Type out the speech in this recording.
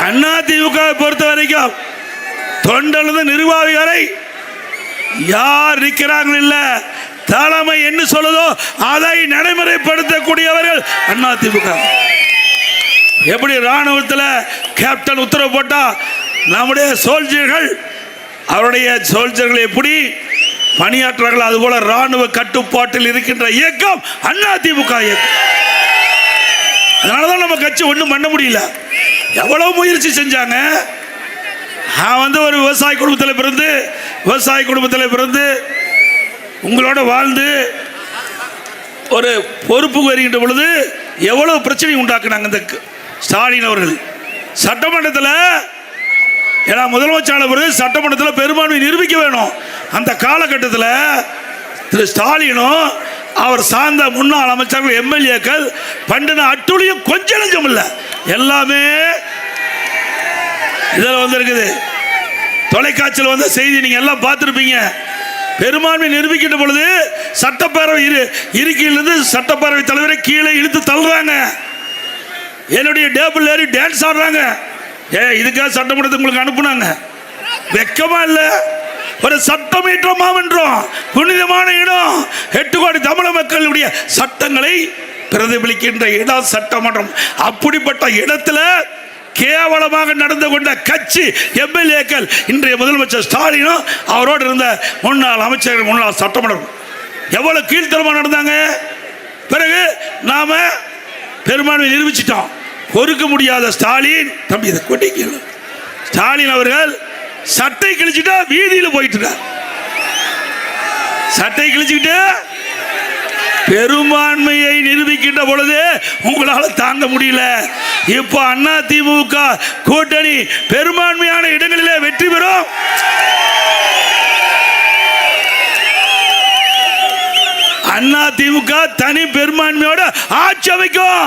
அதிமுக பொறுத்த வரைக்கும் தொண்டலிருந்து நிர்வாகி வரை யார் இருக்கிறாங்க இல்ல, தலைமை என்ன சொல்லுதோ அதை நடைமுறைப்படுத்தக்கூடியவர்கள் அதிமுக. எப்படி ராணுவத்தில் கேப்டன் உத்தரவு போட்டா நம்முடைய சோல்ஜர்கள் அவருடைய சோல்ஜர்கள் எப்படி பணியாற்றார்கள், அதுபோல ராணுவ கட்டுப்பாட்டில் இருக்கின்ற இயக்கம் அதிமுக இயக்கம். அதனாலதான் நம்ம கட்சி ஒன்றும் பண்ண முடியல. எவ்வளவு முயற்சி செஞ்சாங்க. நான் ஒரு விவசாய குடும்பத்தில் பிறந்து உங்களோட வாழ்ந்து ஒரு பொறுப்புக்கு வருகின்ற பொழுது எவ்வளவு பிரச்சனை உண்டாக்குனாங்க இந்த ஸ்டாலின் அவர்கள். சட்டமன்றத்தில் ஏன்னா முதலமைச்சர் சட்டமன்றத்தில் பெரும்பான்மை நிரூபிக்க வேணும். அந்த காலகட்டத்தில் திரு ஸ்டாலினும் அவர் சார்ந்த முன்னாள் அமைச்சர்கள் எம்எல்ஏக்கள் பண்டின அட்டுழியும் கொஞ்சம் நஞ்சம் இல்லை, எல்லாமே இதில் இருக்குது. தொலைக்காட்சியில் வந்த செய்தி நீங்க எல்லாம் பார்த்துருப்பீங்க. பெரும்பான்மை நிரூபிக்கின்ற பொழுது சட்டப்பேரவை இருக்கையிலிருந்து சட்டப்பேரவை தலைவரை கீழே இழுத்து தள்ளுறாங்க, என்னுடைய டேபிள் ஏறி டான்ஸ் ஆடுறாங்க. இதுக்காக சட்டமன்றத்துக்கு உங்களுக்கு அனுப்புனாங்க? வெக்கமா இல்ல? ஒரு சட்டமன்ற மாமன்றம், புனிதமான இடம், 8 கோடி தமிழக மக்களுடைய சட்டங்களை பிரதிபலிக்கின்ற இடம் சட்டமன்றம். அப்படிப்பட்ட இடத்துல கேவலமாக நடந்து கொண்ட கட்சி எம்எல்ஏக்கள் இன்றைய முதலமைச்சர் ஸ்டாலினும் அவரோடு இருந்த முன்னாள் அமைச்சர்கள் முன்னாள் சட்டமன்றம் எவ்வளவு கீழ்த்தரமாக நடந்தாங்க. பிறகு நாம பெரும்பான்மை நிரூபிச்சிட்டோம். பொறுக்க முடியாத ஸ்டாலின் தம்பி இதை கொட்டிக்கல. ஸ்டாலின் அவர்கள் சட்டை கிழிச்சுட்டா வீதியில் போயிட்டு இருக்கார். சட்டை கிழிச்சுக்கிட்டு பெரும்பான்மையை நிரூபிக்கின்ற பொழுது உங்களால் தாங்க முடியல. இப்போ அதிமுக கூட்டணி பெரும்பான்மையான இடங்களிலே வெற்றி பெறும். அதிமுக தனி பெரும்பான்மையோட ஆட்சி அமைக்கும்.